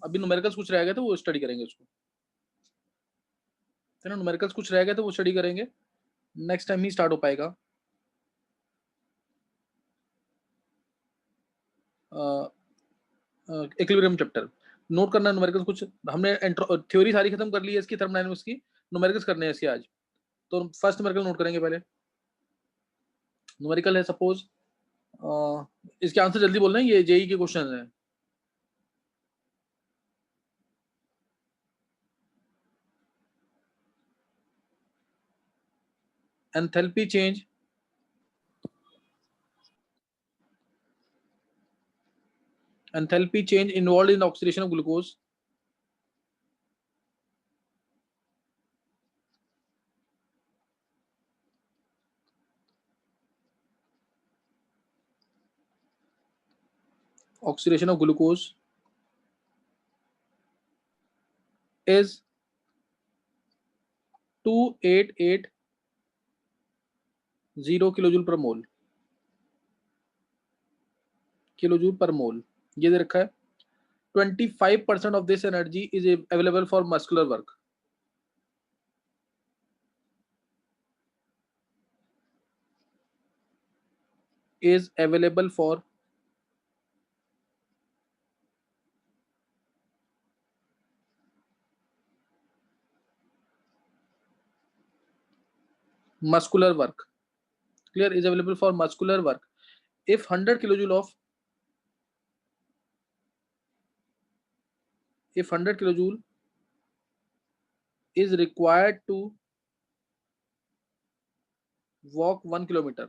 अभी न्यूमेरिकल्स कुछ रह गए तो वो स्टडी करेंगे उसको, है ना? न्यूमेरिकल्स कुछ रह गए तो वो स्टडी करेंगे, नेक्स्ट टाइम ही स्टार्ट हो पाएगा। इक्विलिब्रियम चैप्टर नोट करना है, न्यूमेरिकल्स कुछ हमने थ्योरी सारी खत्म कर ली है इसकी, थर्मोडायनामिक्स की, न्यूमेरिकल्स करने हैं इसके आज। तो फर्स्ट न्यूमेरिकल नोट करेंगे पहले। न्यूमेरिकल है सपोज, इसके आंसर जल्दी बोलना है, ये जेई के क्वेश्चन है। Enthalpy change, enthalpy change involve in oxidation of glucose, oxidation of glucose is 2880 kilojoule per mole, kilojoule per मोल ये दे रखा है। 25% of this energy is available for muscular work, is available for muscular work, clear, is available for muscular work if 100 kilojoule of, if 100 kilojoule is required to walk 1 kilometer,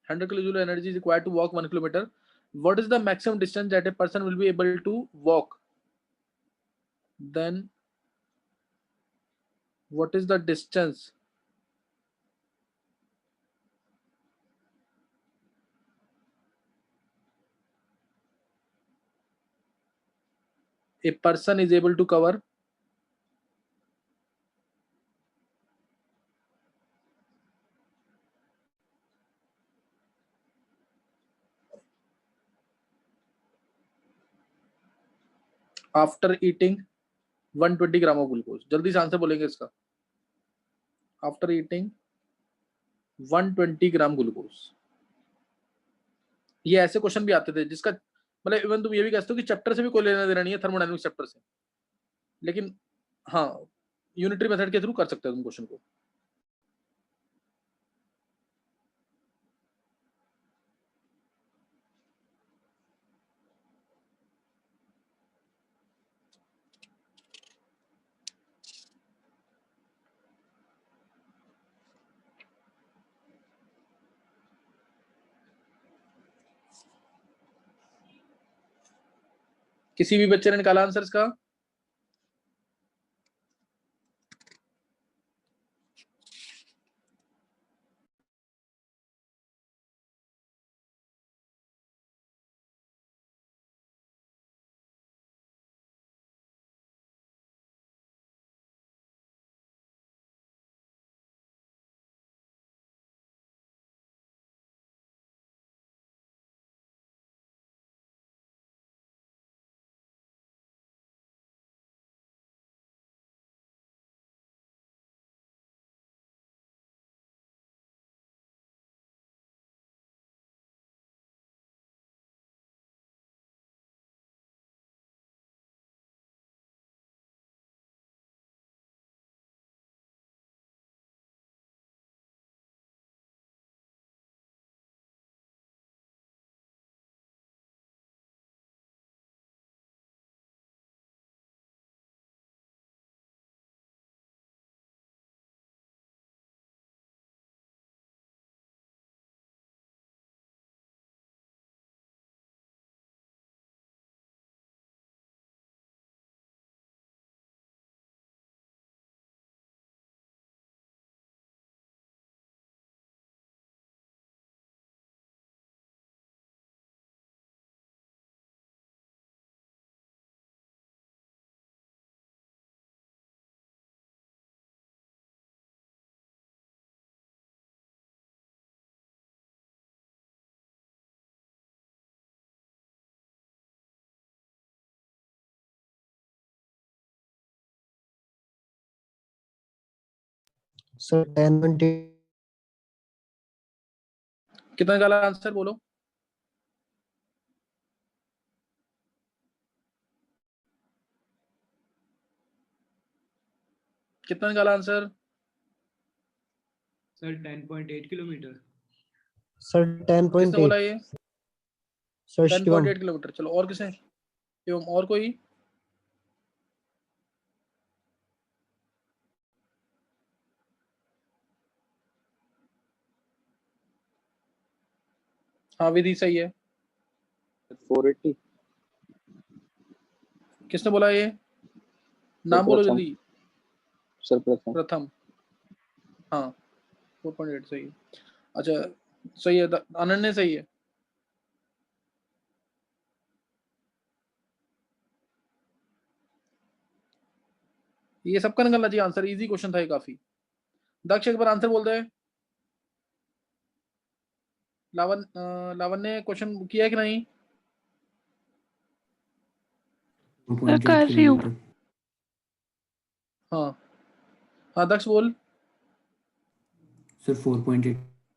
100 kilojoule energy is required to walk 1 kilometer, what is the maximum distance that a person will be able to walk? Then what is the distance a person is able to cover after eating 120 gram of glucose? जल्दी से answer बोलेंगे इसका। After eating 120 gram glucose, ये ऐसे question भी आते थे जिसका मतलब इवन तुम ये भी कहते हो कि चैप्टर से भी कोई लेना देना नहीं है, थर्मोडायनामिक्स चैप्टर से, लेकिन हाँ यूनिटरी मेथड के थ्रू कर सकते हो तुम क्वेश्चन को। किसी भी बच्चे ने निकाला आंसर इसका? सर 10.8 कितना निकाला आंसर बोलो? कितना निकाला आंसर? Sir 10.8 kilometre. सर किसने 10.8 बोला ये? Sir 10.8 kilometre. चलो और किसे? एवं और कोई? हाँ विधि सही है। 480 किसने बोला ये? नाम बोलो जल्दी। सर प्रथम। प्रथम। हाँ 4.8 सही है। अच्छा सही है, अनन्य सही है। ये सबका निकलना चाहिए आंसर, इजी क्वेश्चन था ये काफी। दक्ष एक बार आंसर बोल दे। लावण्य क्वेश्चन किया है कि नहीं? कर रही हूँ। हाँ हाँ दक्ष बोल। Sir 4.8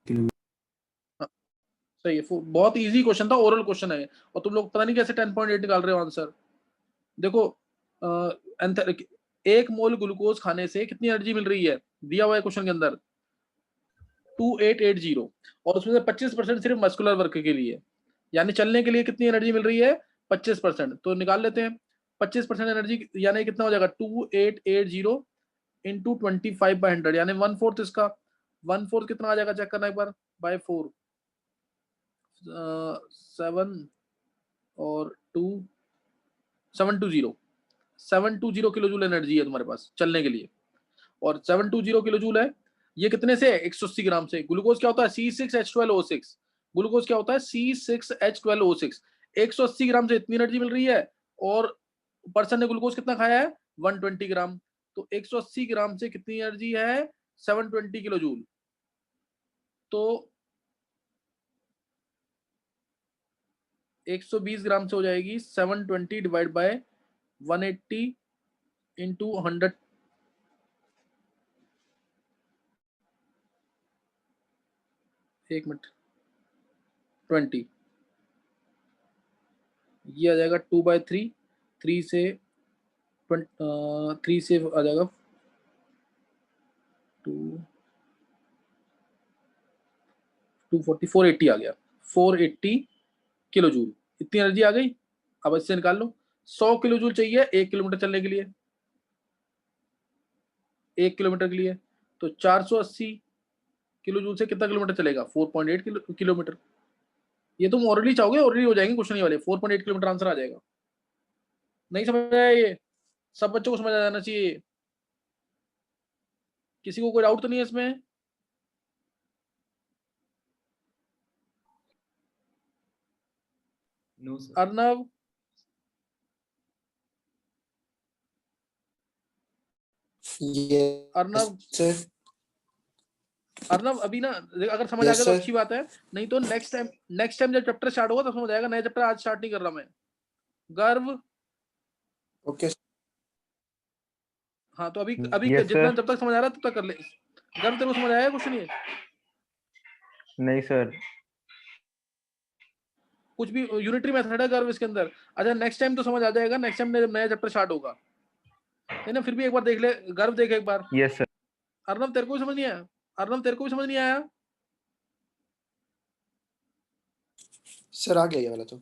kilometre. सही है, बहुत इजी क्वेश्चन था, ओरल क्वेश्चन है और तुम लोग पता नहीं कैसे 10.8 निकाल रहे हो आंसर। देखो एक मोल ग्लूकोज खाने से कितनी एनर्जी मिल रही है दिया हुआ है क्वेश्चन के अंदर, 2880, और उसमें से 25% सिर्फ मस्कुलर वर्क के लिए, यानी चलने के लिए कितनी एनर्जी मिल रही है? 25%। तो निकाल लेते हैं 25% एनर्जी, यानी कितना हो जाएगा 2880 इंटू 25/100, यानी 1/4 इसका। 1/4 कितना आ जाएगा चेक करना एक बार, बाय 4 7 और 2 720 किलो जूल एनर्जी है तुम्हारे पास चलने के लिए, और 720 किलो जूल है ये कितने से? 180 ग्राम से। ग्लूकोज क्या होता है? C6H12O6। ग्लूकोज क्या होता है? C6H12O6। 180 ग्राम से इतनी एनर्जी मिल रही है, और पर्सन ने ग्लूकोज कितना खाया है? 120 ग्राम। तो 180 ग्राम से कितनी एनर्जी है? 720 किलो जूल। तो 120 ग्राम से हो जाएगी 720 डिवाइड बाय 180 इंटू 100। एक मिनट 20, ये आ जाएगा 2/3, 3 से 3 से आ जाएगा 240 480 आ गया, 480 किलो जूल इतनी एनर्जी आ गई। अब इससे निकाल लो 100 किलो जूल चाहिए 1 किलोमीटर चलने के लिए, 1 किलोमीटर के लिए। तो 480 किलो जूल से कितना किलोमीटर चलेगा? 4.8 किलोमीटर। ये तुम ऑलरेडी चाहोगे, ऑलरेडी हो जाएंगे क्वेश्चन ये वाले, 4.8 किलोमीटर आंसर आ जाएगा। नहीं समझ आया? ये सब बच्चों को समझ आ जाना चाहिए, किसी को कोई डाउट तो नहीं है इसमें? No sir. Arnav, Arnav sir Arnav अभी ना अगर समझ आ Yes, गया तो sir. अच्छी बात है, नहीं तो नेक्स्ट टाइम जब चैप्टर स्टार्ट होगा तो समझ आएगा। नया चैप्टर आज स्टार्ट नहीं कर रहा मैं। गर्व, ओके हाँ तो अभी Yes, जितना sir. जब तक समझ आ रहा है तब तक कर ले। गर्व तेरे को समझ आया कुछ नहीं? नहीं सर। कुछ भी यूनिटरी मेथड है गर्व इसके अंदर। अच्छा नेक्स्ट टाइम तो समझ आ जाएगा, नेक्स्ट टाइम जब नया चैप्टर स्टार्ट होगा, है ना? फिर भी एक बार देख ले गर्व, देख एक बार। Yes sir. अर्नव तेरे को भी समझ नहीं आया? अर्नव तेरे को भी समझ नहीं आया? सर आ गया ये वाला तो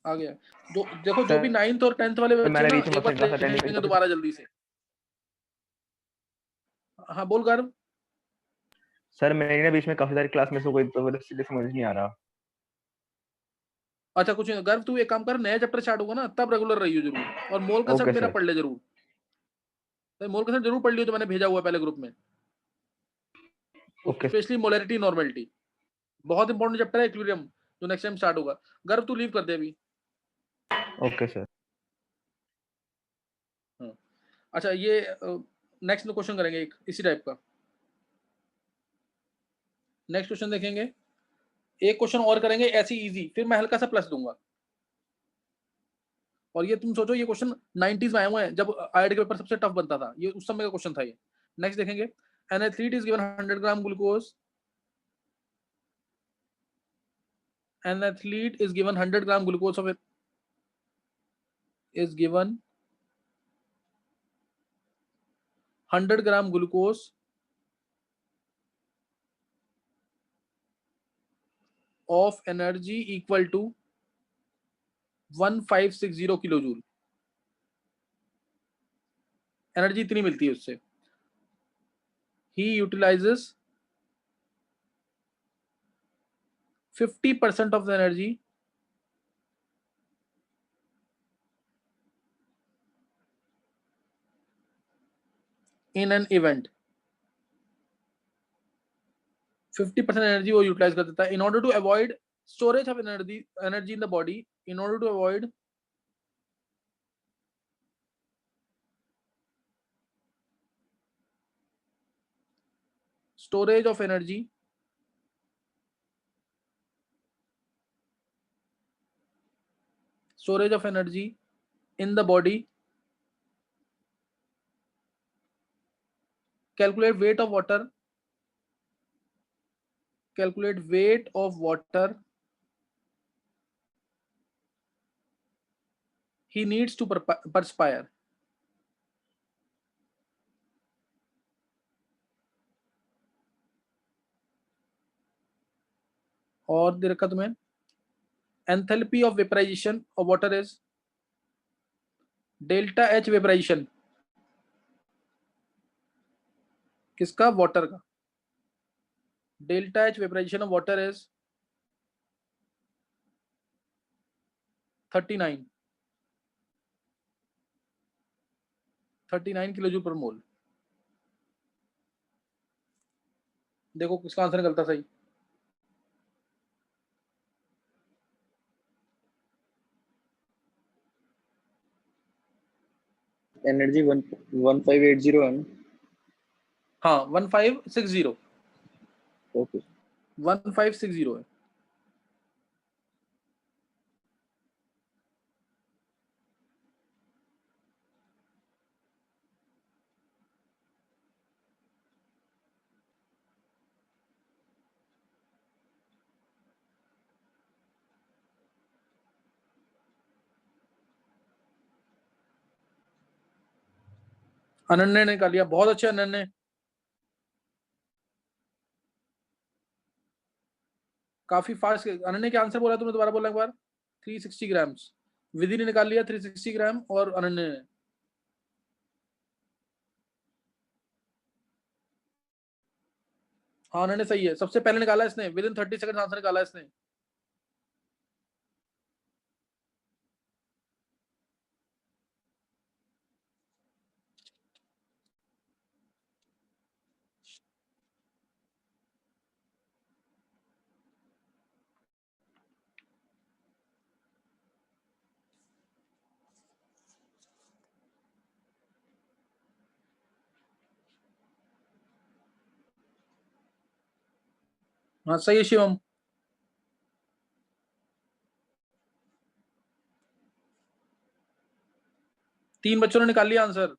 आ गया। जो देखो जो सर, भी 9th और 10th वाले बच्चे मैंने ना बीच में एक बार क्लास देख अटेंड लेंगे दोबारा जल्दी से। हाँ बोल गर्व। सर मेरी ना बीच में काफी सारी क्लास मिस हो गई तो इसलिए समझ नहीं आ रहा। अच्छा कुछ नहीं गर्व, तू एक काम कर, नया चैप्टर स्टार्ट होगा ना तब रेगुलर रहियो जरूर, और मोल का ओके सब मेरा सर। पढ़ ले जरूर। तो मोल का सब जरूर पढ़ लियो जो मैंने भेजा हुआ है पहले ग्रुप में, ओके स्पेशली मोलैरिटी नॉर्मेलिटी, बहुत इंपॉर्टेंट चैप्टर है इक्विलिब्रियम, जो नेक्स्ट टाइम स्टार्ट होगा। गर्व तू लीव कर दे अभी। Okay sir. अच्छा ये नेक्स्ट क्वेश्चन करेंगे एक इसी टाइप का। नेक्स्ट क्वेश्चन देखेंगे, एक क्वेश्चन और करेंगे ऐसी इजी, फिर मैं हल्का सा प्लस दूंगा। और ये तुम सोचो ये क्वेश्चन 90s में आए हुए हैं, जब आईआईटी के पेपर सबसे टफ बनता था, ये उस समय का क्वेश्चन था ये। नेक्स्ट देखेंगे, an athlete is given 100 gram glucose, an athlete is given 100 gram glucose of it is given 100 gram glucose of energy equal to 1560 kilojoule. Energy इतनी मिलती है उससे। he utilizes 50% of the energy in an event। 50% energy वो utilise कर देता है। In order to avoid storage of energy in the body, in order to avoid storage of energy in the body, calculate weight of water he needs to perspire। और दे रखा तुम्हें, enthalpy of vaporisation of water is delta H vaporisation किसका, water का। Delta H vaporisation of water is 39 kilojoule per mole. देखो किसका answer निकलता सही। एनर्जी 1580 है ना? हाँ 1560, ओके 1560 है। अनन्या ने निकाल लिया, बहुत अच्छे अनन्या। काफी फास्ट। अनन्या के आंसर बोला तुमने, दोबारा बोला एक बार। 360 ग्राम्स। विधि ने निकाल लिया 360 ग्राम और अनन्या ने। हाँ अनन्या सही है, सबसे पहले निकाला इसने, विद इन 30 सेकंड आंसर निकाला इसने। हाँ सही है शिवम। तीन बच्चों ने निकाल लिया आंसर।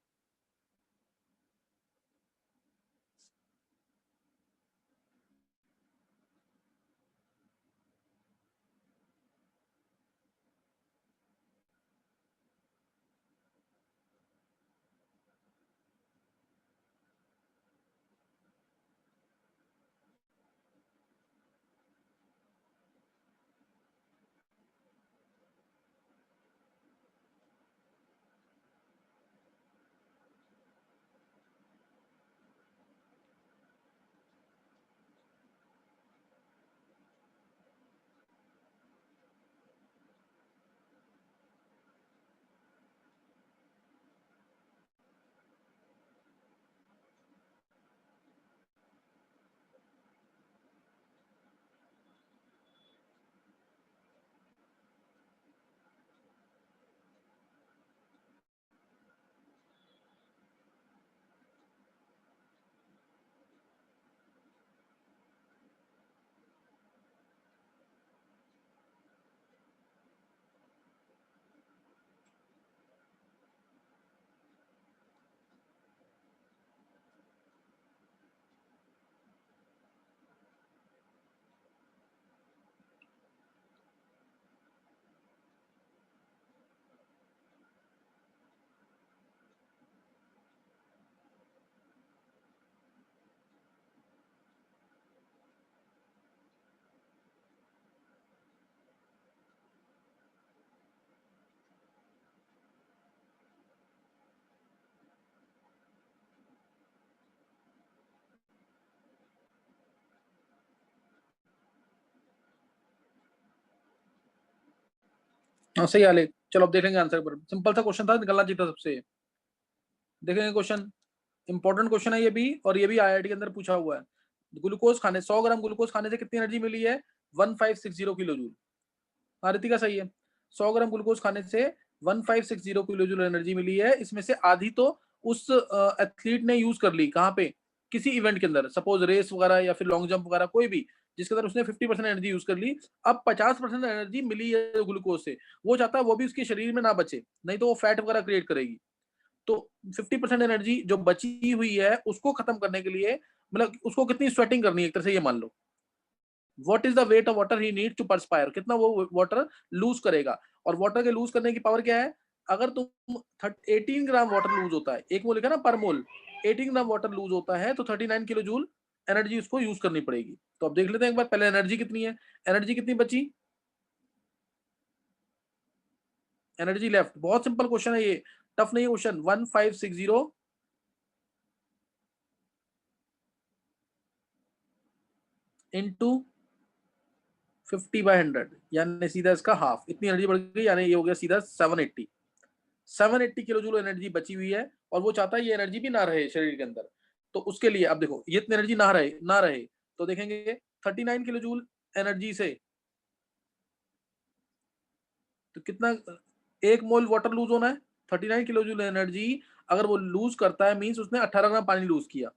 हाँ सही हाल है। चलो अब देखेंगे आंसर पर, सिंपल सा क्वेश्चन था, निकलना चाहिए था सबसे। देखेंगे क्वेश्चन, इंपॉर्टेंट क्वेश्चन है ये भी, और ये भी आईआईटी के अंदर पूछा हुआ है। ग्लूकोज खाने 100 ग्राम ग्लूकोज खाने से कितनी एनर्जी मिली है? 1560 किलो जूल। हाँ रितिका सही है, 100 ग्राम ग्लूकोज खाने से 1560 किलो जूल एनर्जी मिली है। इसमें से आधी तो उस एथलीट ने यूज कर ली, कहाँ पे? किसी इवेंट के अंदर, सपोज रेस वगैरह या फिर लॉन्ग जंप वगैरह, कोई भी जिसके अंदर उसने 50% एनर्जी यूज कर ली। अब 50% एनर्जी मिली है ग्लूकोज से, वो चाहता है वो भी उसके शरीर में ना बचे, नहीं तो वो फैट वगैरह क्रिएट करेगी। तो 50% एनर्जी जो बची हुई है उसको खत्म करने के लिए, मतलब उसको कितनी स्वेटिंग करनी है एक तरह से ये मान लो। What is the weight of water he need to perspire, कितना वो वाटर लूज करेगा। और वाटर के लूज करने की पावर क्या है? अगर तुम 18 ग्राम वाटर लूज होता है, एक मोल लिखा ना पर मोल, 18 ग्राम वाटर लूज होता है तो 39 किलो जूल एनर्जी उसको यूज करनी पड़ेगी। तो अब देख लेते हैं एक बार, पहले एनर्जी कितनी है, एनर्जी कितनी बची, एनर्जी लेफ्ट। बहुत सिंपल क्वेश्चन है ये, टफ नहीं है क्वेश्चन। 1560 इंटू 50/100, यानी सीधा इसका हाफ, इतनी एनर्जी बढ़ गई, यानी ये हो गया सीधा 780 किलो जूल एनर्जी बची हुई है। और वो चाहता है ये एनर्जी भी ना रहे शरीर के अंदर। तो उसके लिए अब देखो, ये इतनी एनर्जी ना रहे तो देखेंगे 39 किलो जूल एनर्जी से तो कितना, एक मोल वाटर लूज होना है, 39 किलो जूल एनर्जी अगर वो लूज करता है मींस उसने 18 ग्राम पानी लूज किया,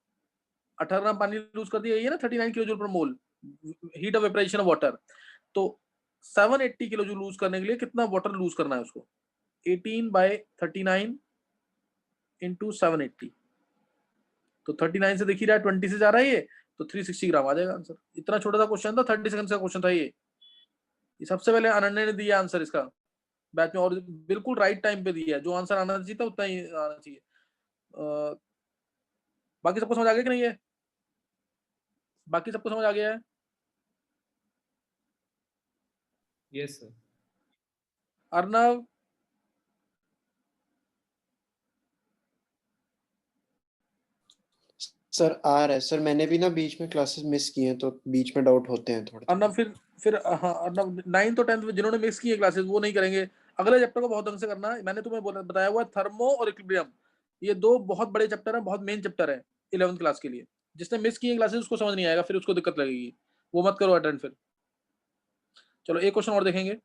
18 ग्राम पानी लूज कर दिया, ये ना 39 किलो जूल पर मोल हीट ऑफ वेपरेशन ऑफ वाटर। तो 780 किलो जूल लूज करने के लिए कितना वाटर लूज करना है उसको? 18/39 इंटू 780, तो 39 से देख ही रहा है 20 से जा रहा है ये, तो 360 ग्राम आ जाएगा आंसर। इतना छोटा सा क्वेश्चन था, 30 सेकंड का क्वेश्चन था ये सबसे पहले अनन्या ने दिया आंसर इसका बैच में, और बिल्कुल राइट टाइम पे दिया है, जो आंसर आना चाहिए था उतना ही आना चाहिए। बाकी सबको समझ आ गया कि नहीं है? बाकी सबको समझ आ गया है? Yes sir. अर्नव, सर आ रहा है सर, मैंने भी ना बीच में क्लासेस मिस की हैं तो बीच में डाउट होते हैं थोड़े अर्नव थोड़े। फिर हाँ अर्नव 9th और 10th में जिन्होंने मिस की है क्लासेस वो नहीं करेंगे। अगले चैप्टर को बहुत ढंग से करना है, मैंने तुम्हें बताया हुआ है थर्मो और इक्विलिब्रियम, ये दो बहुत बड़े चैप्टर हैं, बहुत मेन चैप्टर है 11th क्लास के लिए। जिसने मिस की है क्लासेस उसको समझ नहीं आएगा, फिर उसको दिक्कत लगेगी, वो मत करो अटेंड फिर। चलो एक क्वेश्चन और देखेंगे,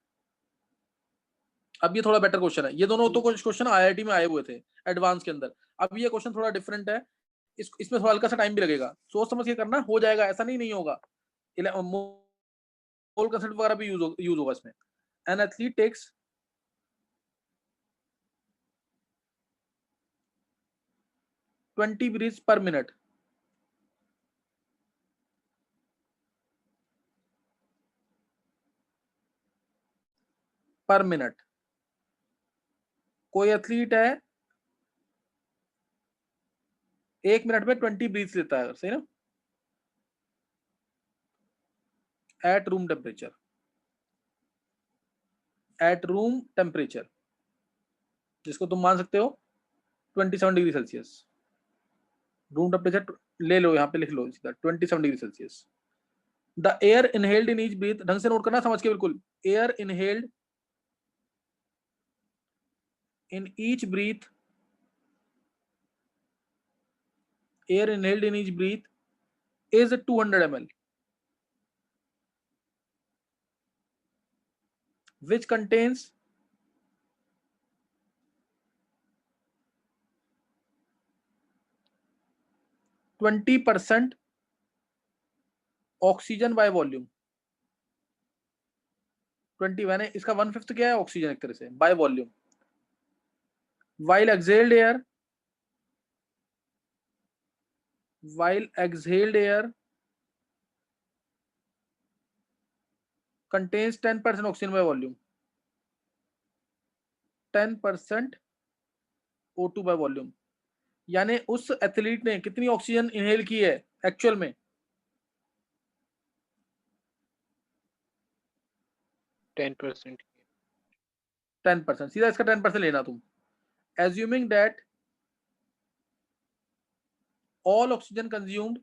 अब ये थोड़ा बेटर क्वेश्चन है। ये दोनों तो क्वेश्चन आईआईटी में आए हुए थे एडवांस के अंदर, अब ये क्वेश्चन थोड़ा डिफरेंट है। इसमें थोड़ा हल्का सा टाइम भी लगेगा, सोच समझ के करना, हो जाएगा ऐसा नहीं होगा। मोल कंसेप्ट वगैरह भी यूज होगा इसमें। An athlete takes 20 breaths per minute, per minute. कोई एथलीट है 1 मिनट में 20 ब्रीथ्स लेता है, सही ना, at room temperature, at room temperature, जिसको तुम मान सकते हो 27 डिग्री सेल्सियस। रूम टेम्परेचर ले लो, यहाँ पे लिख लो सीधा 27 degree Celsius. The air inhaled in each breath, ढंग से नोट करना समझ के बिल्कुल, air inhaled in each breath, air inhaled in each breath is 200 ml, which contains 20% oxygen by volume. 20 मैंने इसका 1/5 क्या है ऑक्सीजन एक तरह से by volume. while exhaled air contains 10% oxygen by volume, 10% O2 by volume. यानी उस एथलीट ने कितनी ऑक्सीजन इनहेल की है एक्चुअल में? 10%। 10%, सीधा इसका 10% लेना तुम, assuming that all oxygen consumed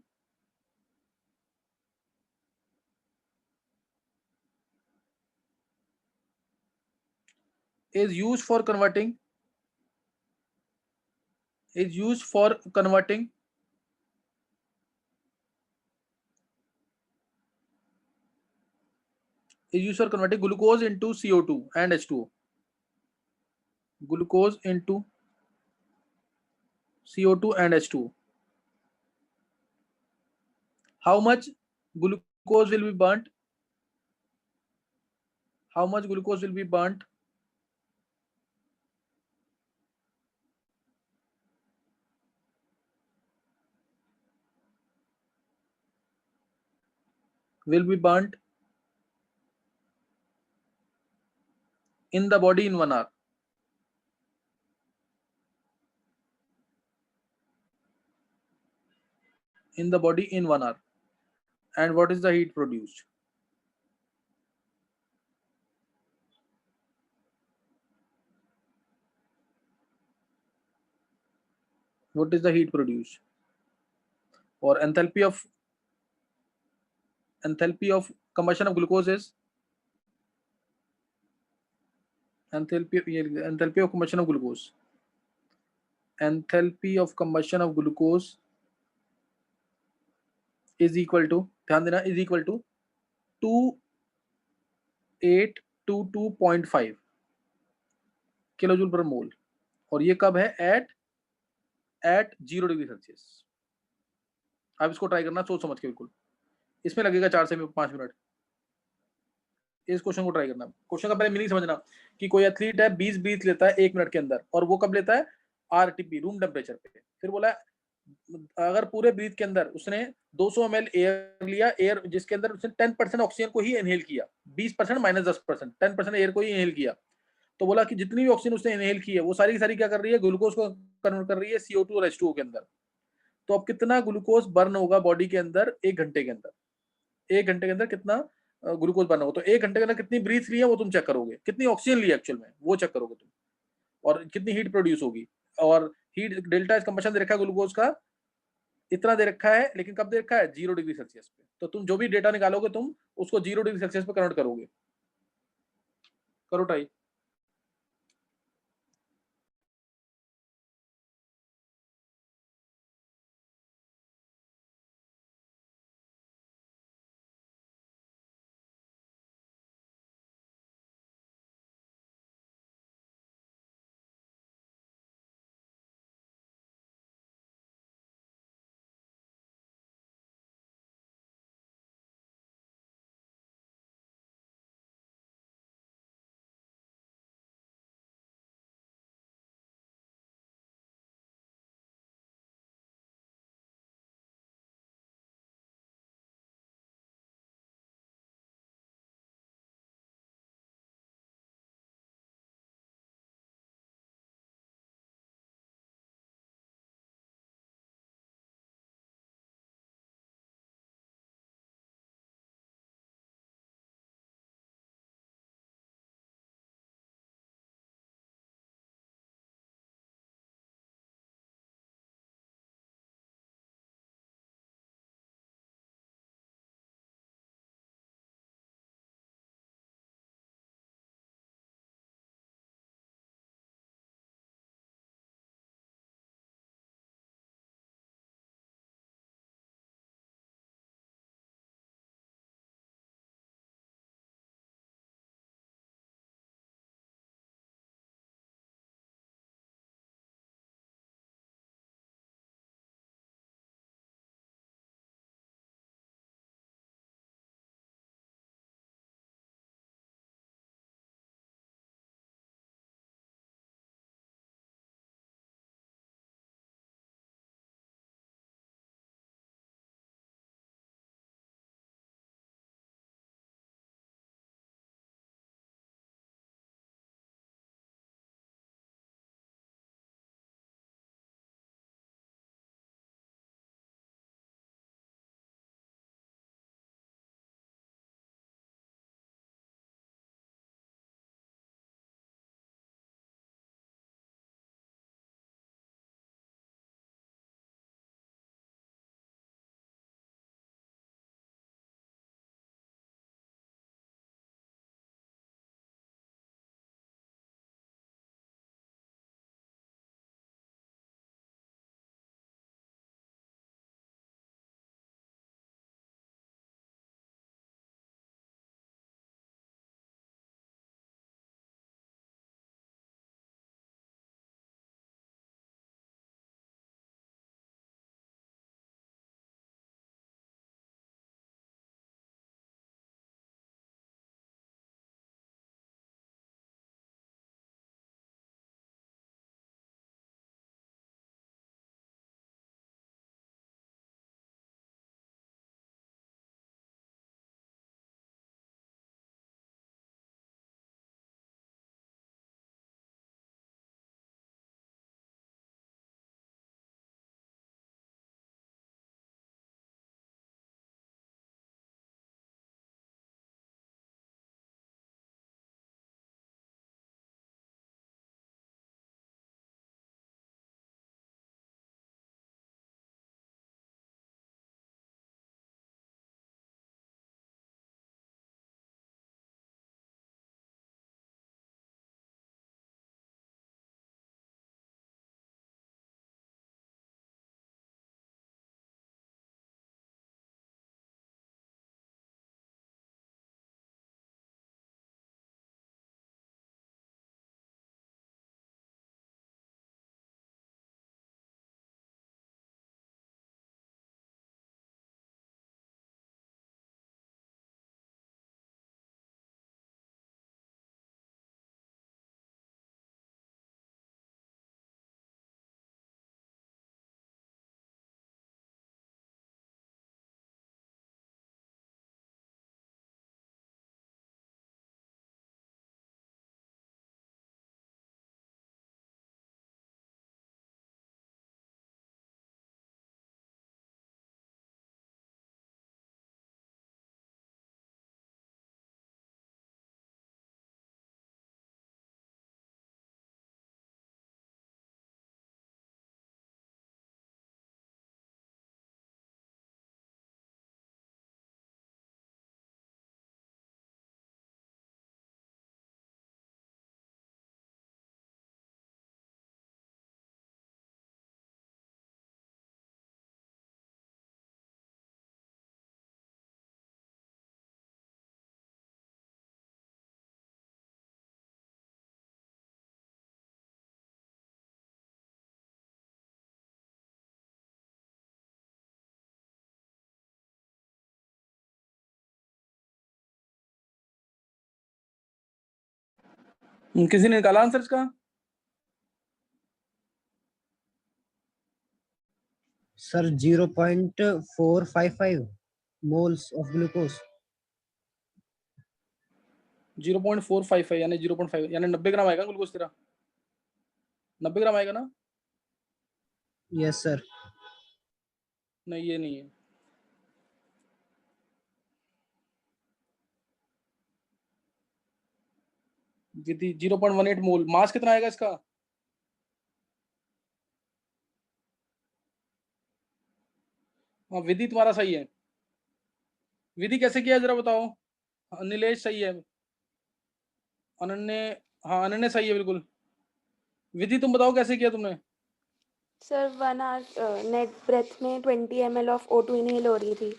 is used for converting is used for converting glucose into CO2 and H2O. Glucose into CO2 and H2O. How much glucose will be burnt? How much glucose will be burnt? Will be burnt in the body in 1 hour. In the body in 1 hour. And what is the heat produced? What is the heat produced? Or enthalpy of combustion of glucose is enthalpy of combustion of glucose. Enthalpy of combustion of glucose is equal to, ध्यान देना, is equal to 2822.5 kilojoule per मोल. और ये कब है? At 0 degree Celsius. आप इसको try करना सोच समझ के बिल्कुल. इसमें लगेगा 4 से 5 मिनट. इस क्वेश्चन को ट्राई करना. क्वेश्चन का पहले मीनिंग समझना कि कोई एथलीट है 20 ब्रीथ लेता है 1 मिनट के अंदर, और वो कब लेता है? आरटीपी, रूम टेम्परेचर पे. फिर बोला अगर पूरे ब्रीथ के अंदर उसने 200 ml एयर लिया, एयर जिसके अंदर उसने 10% ऑक्सीजन को ही इनहेल किया, 20% माइनस 10%, 10% एयर को ही इनहेल किया, तो बोला कि जितनी भी ऑक्सीजन उसने इनहेल की है वो सारी की सारी क्या कर रही है? ग्लूकोज को कन्वर्ट कर रही है CO2 और H2O के अंदर. तो अब कितना ग्लूकोज बर्न होगा बॉडी के अंदर 1 घंटे के अंदर? 1 घंटे के अंदर कितना ग्लूकोज बर्न होगा? तो 1 घंटे के अंदर कितनी ब्रीथ ली है वो तुम चेक करोगे, कितनी ऑक्सीजन ली है एक्चुअल में वो चेक करोगे तुम, और कितनी हीट प्रोड्यूस होगी. और हीट डेल्टा इज कंबशन दे रखा है ग्लूकोज का, इतना दे रखा है, लेकिन कब दे रखा है? 0 डिग्री सेल्सियस पे. तो तुम जो भी डेटा निकालोगे तुम उसको 0 डिग्री सेल्सियस पे कन्वर्ट करोगे. करो ट्राई. किसी ने निकाला आंसर इसका? Sir 0.455 moles of glucose. 0.455 यानी 0.5 यानी 90 ग्राम आएगा ग्लूकोज तेरा, 90 ग्राम आएगा ना? Yes sir. नहीं ये नहीं है। विधि 0.18 मोल। मास कितना आएगा इसका? हाँ विधि तुम्हारा सही है। विधि कैसे किया जरा बताओ। नीलेश सही है। अनन्य, हाँ अनन्य सही है बिल्कुल। विधि तुम बताओ कैसे किया तुमने? सर 1 आवर नेट ब्रेथ में 20 ml ऑफ O2 इनहेल हो रही थी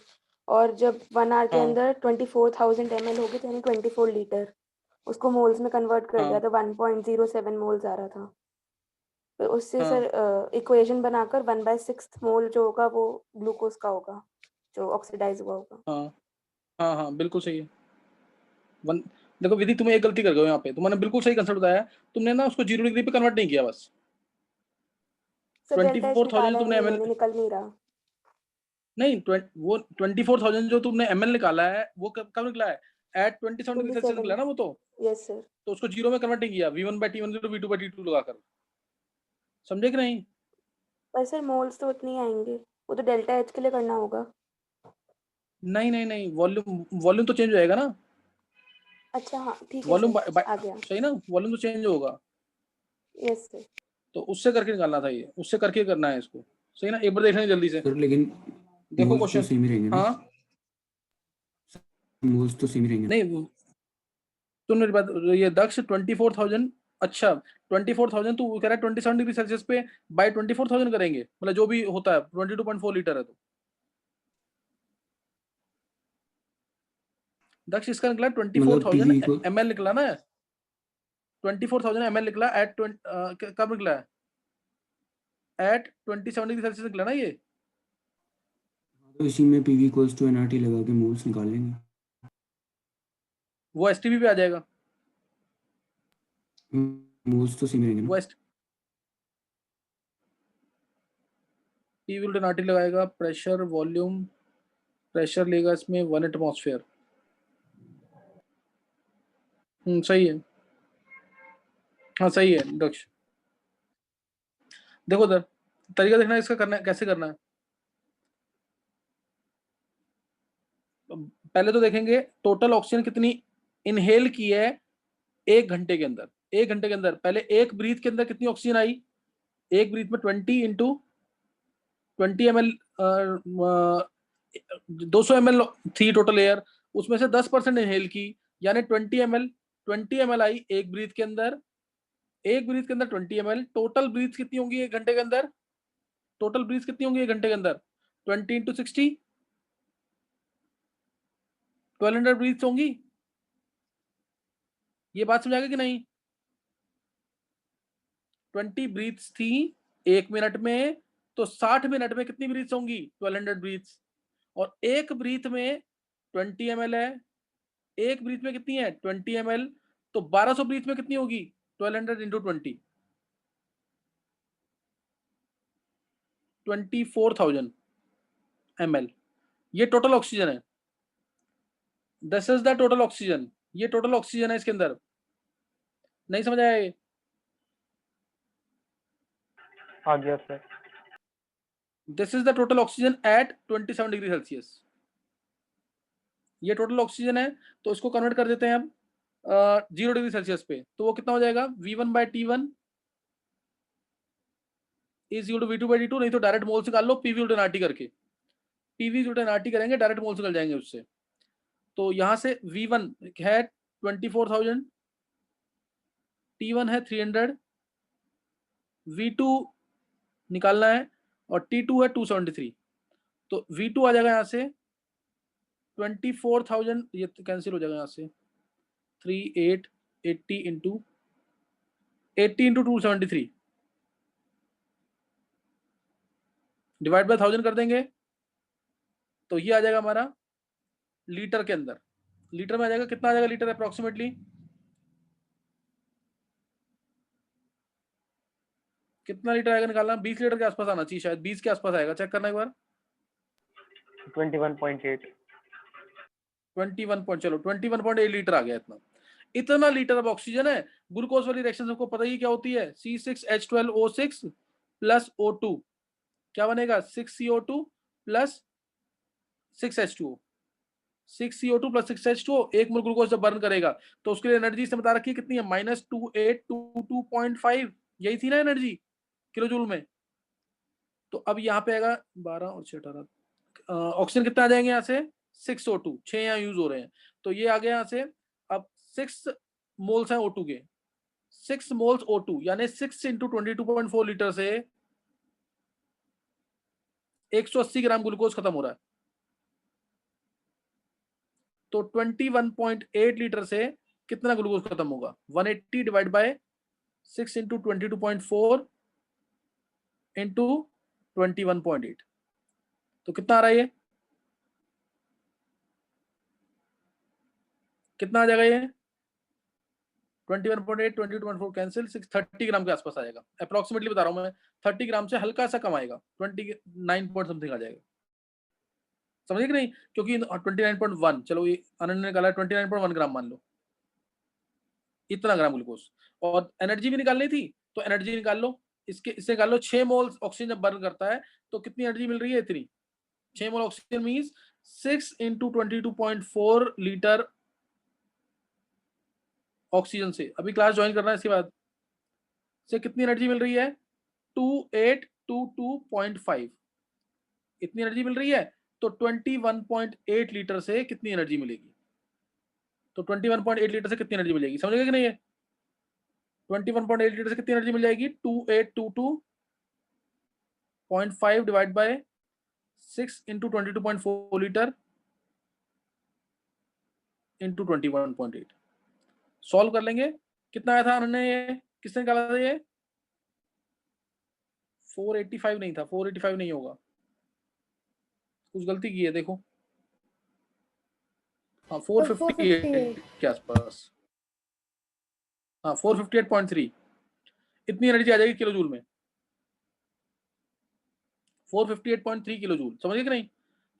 और जब 1 आवर के हाँ। अंदर 24,000 ml हो गई यानी 24 लीटर, उसको मोल्स में कन्वर्ट कर दिया हाँ। तो 1.07 मोल्स आ रहा था। तो उससे हाँ। सर इक्वेशन बनाकर 1/6 मोल जो होगा वो ग्लूकोज का होगा जो ऑक्सीडाइज हुआ होगा। हाँ हाँ हाँ बिल्कुल सही है। देखो विधि तुम्हें एक गलती कर गए यहाँ पे, तुमने बिल्कुल सही कंसेप्ट बताया, तुमने ना उसको 0 डिग्री पे कन्वर्ट नहीं किया बस। सर डेल्टा एच 24,000 निकाला तुमने ही नहीं ml मैंने, निकल नहीं रहा। नहीं वो 24,000 जो तुमने ml निकाला है वो कब निकला है? एट 27 डिग्री सेल्सियस निकला ना वो तो। Yes sir. तो उसको 0 में कन्वर्ट नहीं किया, V1/T1 V2/T2 लगाकर। समझे कि नहीं? पर सर मोल्स तो उतने ही आएंगे, वो तो डेल्टा एच के लिए करना होगा। नहीं नहीं नहीं, वॉल्यूम तो चेंज होएगा ना। अच्छा हाँ ठीक है वॉल्यूम सर, आ गया। सही ना, वॉल्यूम तो चेंज होगा। Yes sir. तो उससे करके निकालना था, ये उससे करके करना है इसको। सही ना, एक बार देखना जल्दी से। सर लेकिन देखो मोल्स तो क्वेश्चन। सेम ही रहेंगे ना? हाँ मोल्स तो सेम ही रहेंगे। नहीं सुन मेरी बात, ये दक्ष 24,000, अच्छा 24,000 तू कह रहा है 27 डिग्री सेल्सियस पे बाय 24,000 करेंगे, मतलब जो भी होता है 22.4 लीटर है। तो दक्ष इसका निकला 24,000 PV को ml निकला ना, 24,000 ml निकला एट कब निकला है? एट 27 डिग्री सेल्सियस निकला ना ये। तो इसी में PV इक्वल्स टू nRT लगा के मोल्स निकाल लेंगे। वो STP पे आ जाएगा। मोल्स तो सेम ही रहेंगे वो ना? PV उल्टा नाटी लगाएगा, प्रेशर वॉल्यूम, प्रेशर लेगा इसमें 1 एटमॉस्फेयर। सही है, हाँ सही है दक्ष। देखो उधर तरीका देखना इसका, करना है कैसे करना है। पहले तो देखेंगे टोटल ऑक्सीजन कितनी इनहेल की है 1 घंटे के अंदर। 1 घंटे के अंदर पहले एक ब्रीथ के अंदर कितनी ऑक्सीजन आई? एक ब्रीथ में 20 इंटू 20 ml 200 ml थी टोटल एयर, उसमें से 10% इनहेल की, यानी 20 ml आई एक ब्रीथ के अंदर। एक ब्रीथ के अंदर 20 ml। टोटल ब्रीथ कितनी होंगी 1 घंटे के अंदर? टोटल ब्रीथ कितनी होंगी 1 घंटे के अंदर? 20 इंटू 60, 1200 ब्रीथ होंगी। ये बात समझ आ गई कि नहीं? 20 ब्रीथ्स थी 1 मिनट में, तो 60 मिनट में कितनी ब्रीथ्स होंगी? 1200 ब्रीथ्स। और एक ब्रीथ में 20 ml है, एक ब्रीथ में कितनी है? 20 ml। तो 1200 ब्रीथ में कितनी होगी? 1200 इंटू 20, 24,000 ml। ये टोटल ऑक्सीजन है। This is the total oxygen, ये टोटल ऑक्सीजन है इसके अंदर। नहीं समझ आया ये? आ गया सर। This is the total oxygen at 27 degree Celsius. ये टोटल ऑक्सीजन है, तो इसको कन्वर्ट कर देते हैं अब 0 डिग्री सेल्सियस पे। तो वो कितना हो जाएगा? V1/T1 is equal to V2/T2, नहीं तो डायरेक्ट मोल्स निकाल लो PV उल्टा NRT करके। PV उल्टा NRT करेंगे, डायरेक्ट मोल्स निकल जाएंगे उससे। तो यहाँ से V1 है 24,000, T1 है 300, V2 निकालना है और T2 है 273। तो V2 आ जाएगा यहाँ से 24,000, ये कैंसिल हो जाएगा यहाँ से 80 इंटू 273 डिवाइड बाय 1000 कर देंगे, तो ये आ जाएगा हमारा लीटर के अंदर। लीटर में आ जाएगा, कितना आ जाएगा लीटर अप्रोक्सीमेटली? कितना लीटर आएगा निकालना, 20 लीटर के आसपास आना चाहिए, शायद 20 के आसपास आएगा, चेक करना एक बार। 21.8। चलो 21.8 लीटर आ गया। इतना लीटर अब ऑक्सीजन है। ग्लूकोज वाली रिएक्शन सबको पता ही क्या होती है, C6H12O6 प्लस O2 क्या बनेगा, 6CO2 plus 6H2O। 6CO2 plus 6H2O, एक मोल ग्लूकोज जब बर्न करेगा तो उसके लिए एनर्जी से बता रखी है कितनी है, -2822.5, यही थी ना एनर्जी किलो जूल में। तो अब यहाँ पे आएगा 12 और 6 18, ऑक्सीजन कितना आ जाएंगे यहाँ से, 6O2, 6 यहाँ यूज हो रहे हैं, तो ये आ गया यहाँ से। अब 6 मोल्स हैं O2 के, 6 मोल्स O2 यानी 6 इंटू 22.4 लीटर से 180 ग्राम ग्लूकोज खत्म हो रहा है। तो 21.8 लीटर से कितना ग्लूकोज खत्म होगा, 180 डिवाइड बाय 6 इंटू 22.4 इंटू 21.8, तो कितना आ रहा है ये, कितना आ जाएगा ये, 21.8 22.4 कैंसिल, 630 ग्राम के आसपास आ जाएगा, अप्रोक्सीमेटली बता रहा हूं मैं, 30 ग्राम से हल्का सा कम आएगा, 29 पॉइंट समथिंग आ जाएगा, समझे कि नहीं, क्योंकि 29.1, चलो ये अनन्य ने निकाला 29.1 ग्राम मान लो, इतना ग्राम ग्लूकोज, और एनर्जी भी निकालनी थी तो एनर्जी निकाल लो, इससे निकाल लो, 6 मोल ऑक्सीजन जब बर्न करता है तो कितनी एनर्जी मिल रही है, इतनी, 6 मोल oxygen means 6 into 22.4 litre oxygen से, अभी क्लास ज्वाइन करना है इसके बाद, से कितनी एनर्जी मिल रही है, 2822.5, इतनी एनर्जी मिल रही है। तो 21.8 लीटर से कितनी एनर्जी मिलेगी, तो 21.8 लीटर से कितनी एनर्जी मिलेगी, समझेगा कि नहीं है, 21.8 लीटर से कितनी एनर्जी मिल जाएगी, 2822.5 divide by 6 into 22.4 litre into 21.8, solve कर लेंगे, कितना आया था हमने, ये किसने निकाला था ये, 485 नहीं था, 485 नहीं होगा, कुछ गलती की है देखो, हाँ 458 के आसपास, हाँ 458.3, इतनी एनर्जी आ जाएगी किलो जूल में, 458.3 किलो जूल, समझिए कि नहीं,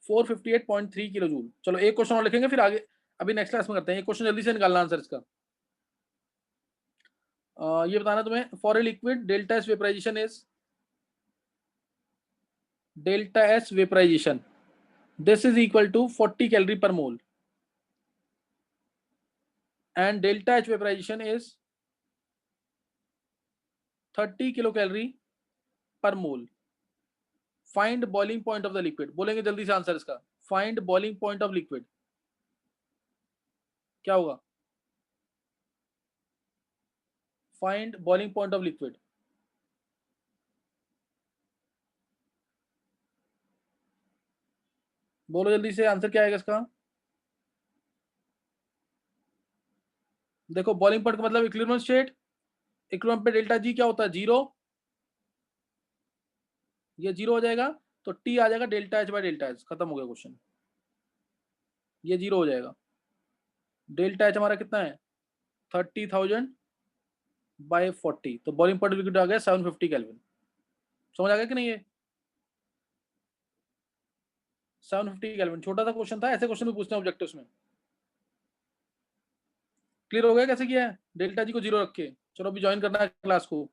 458.3 किलो जूल। चलो एक क्वेश्चन और लिखेंगे फिर आगे, अभी नेक्स्ट क्लास में करते हैं, एक क्वेश्चन जल्दी से निकालना आंसर इसका। ये बताना तुम्हें, for a liquid delta S vaporisation is, delta S vaporisation this is equal to 40 calorie per mole and delta H vaporization is 30 kilocalorie per mole. Find boiling point of the liquid, बोलेंगे जल्दी से answer इसका, find boiling point of liquid, क्या होगा, find boiling point of liquid, बोलो जल्दी से answer क्या आएगा इसका, देखो बॉइलिंग पॉइंट का मतलब इक्विलिब्रियम स्टेट, इक्विलिब्रियम पे डेल्टा जी क्या होता है, 0, ये 0 हो जाएगा तो टी आ जाएगा delta H by delta H, खत्म हो गया क्वेश्चन, ये 0 हो जाएगा, डेल्टा एच हमारा कितना है 30,000 बाय 40, तो बॉइलिंग पॉइंट लिक्विड आ गया 750 केल्विन, समझ आ गया कि नहीं, ये 750 केल्विन, छोटा सा क्वेश्चन था, ऐसे क्वेश्चन भी पूछते हैं ऑब्जेक्टिव्स में, क्लियर हो गया कैसे किया है, डेल्टा जी को 0 रख के। चलो अभी ज्वाइन करना है क्लास को।